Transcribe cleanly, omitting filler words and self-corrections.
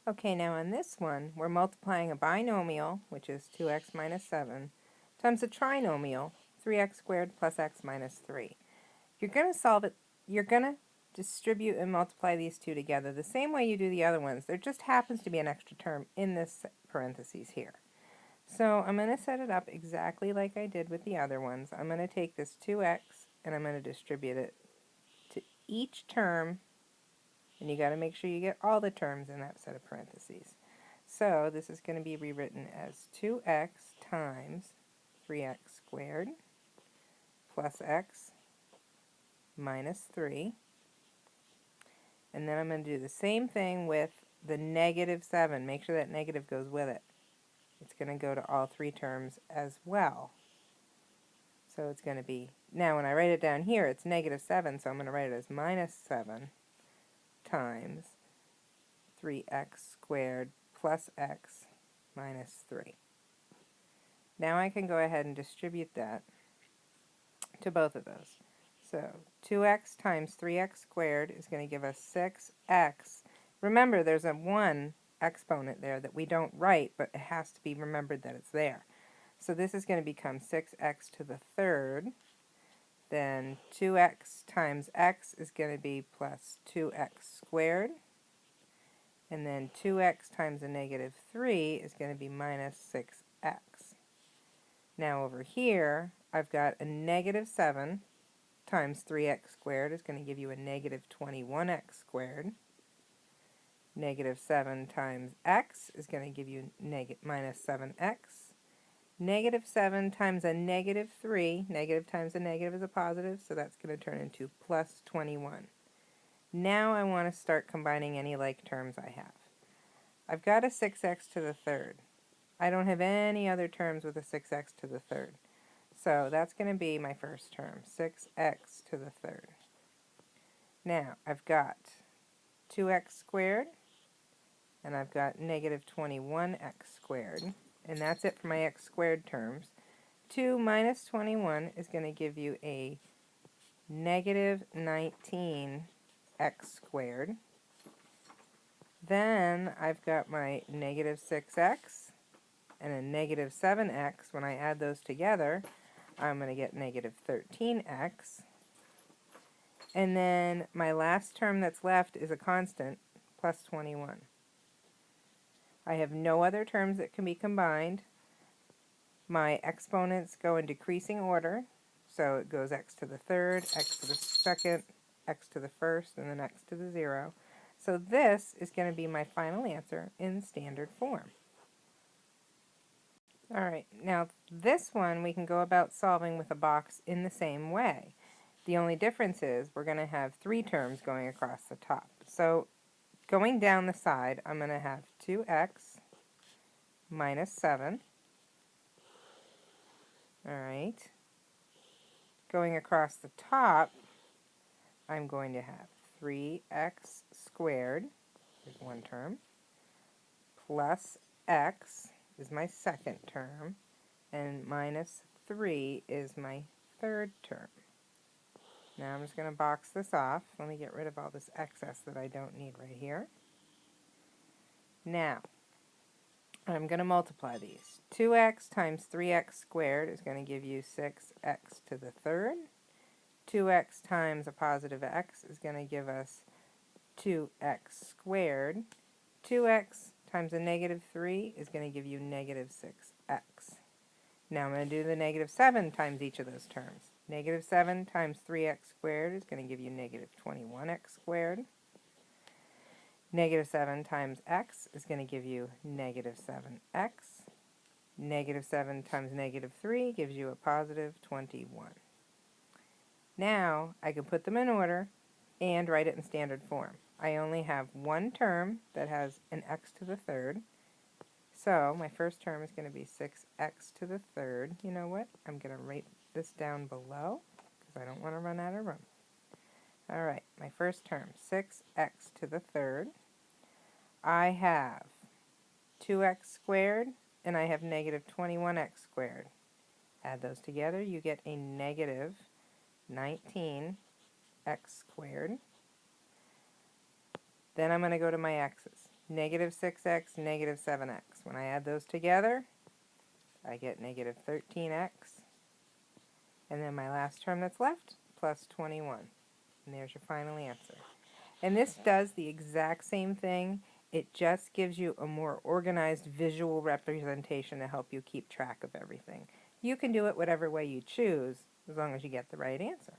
Okay, now on this one, we're multiplying a binomial, which is 2x minus 7, times a trinomial, 3x squared plus x minus 3. You're going to solve it, you're going to distribute and multiply these two together the same way you do the other ones. There just happens to be an extra term in this parentheses here. So I'm going to set it up exactly like I did with the other ones. I'm going to take this 2x and I'm going to distribute it to each term, and you got to make sure you get all the terms in that set of parentheses. So this is going to be rewritten as 2x times 3x squared plus x minus 3. And then I'm going to do the same thing with the negative 7. Make sure that negative goes with it. It's going to go to all three terms as well. So it's going to be, now when I write it down here, it's negative 7, so I'm going to write it as minus 7 times 3x squared plus x minus 3. Now I can go ahead and distribute that to both of those. So 2x times 3x squared is going to give us 6x. Remember, there's a 1 exponent there that we don't write, but it has to be remembered that it's there. So this is going to become 6x to the third. Then 2x times x is going to be plus 2x squared. And then 2x times a negative 3 is going to be minus 6x. Now over here, I've got a negative 7 times 3x squared is going to give you a negative 21x squared. Negative 7 times x is going to give you minus 7x. Negative 7 times a negative 3, negative times a negative is a positive, so that's going to turn into plus 21. Now I want to start combining any like terms I have. I've got a 6x to the third. I don't have any other terms with a 6x to the third. So that's going to be my first term, 6x to the third. Now I've got 2x squared, and I've got negative 21x squared, and that's it for my x squared terms. 2 minus 21 is going to give you a negative 19x squared. Then I've got my negative 6x and a negative 7x. When I add those together, I'm going to get negative 13x. And then my last term that's left is a constant, plus 21. I have no other terms that can be combined. My exponents go in decreasing order, so it goes x to the third, x to the second, x to the first, and then x to the 0. So this is going to be my final answer in standard form. Alright, now this one we can go about solving with a box in the same way. The only difference is we're going to have 3 terms going across the top. So going down the side, I'm going to have 2x minus 7. Alright. Going across the top, I'm going to have 3x squared, is one term, plus x is my second term, and minus 3 is my third term. Now I'm just going to box this off. Let me get rid of all this excess that I don't need right here. Now, I'm going to multiply these. 2x times 3x squared is going to give you 6x to the third. 2x times a positive x is going to give us 2x squared. 2x times a negative 3 is going to give you negative 6x. Now I'm going to do the negative 7 times each of those terms. Negative 7 times 3x squared is going to give you negative 21x squared. Negative 7 times x is going to give you negative 7x. Negative 7 times negative 3 gives you a positive 21. Now I can put them in order and write it in standard form. I only have one term that has an x to the third. So my first term is going to be 6x to the third. You know what? I'm going to write this down below because I don't want to run out of room. Alright, my first term, 6x to the third. I have 2x squared and I have negative 21x squared. Add those together, you get a negative 19x squared. Then I'm going to go to my x's. negative 6x, negative 7x. When I add those together, I get negative 13x. And then my last term that's left, plus 21. And there's your final answer. And this does the exact same thing. It just gives you a more organized visual representation to help you keep track of everything. You can do it whatever way you choose, as long as you get the right answer.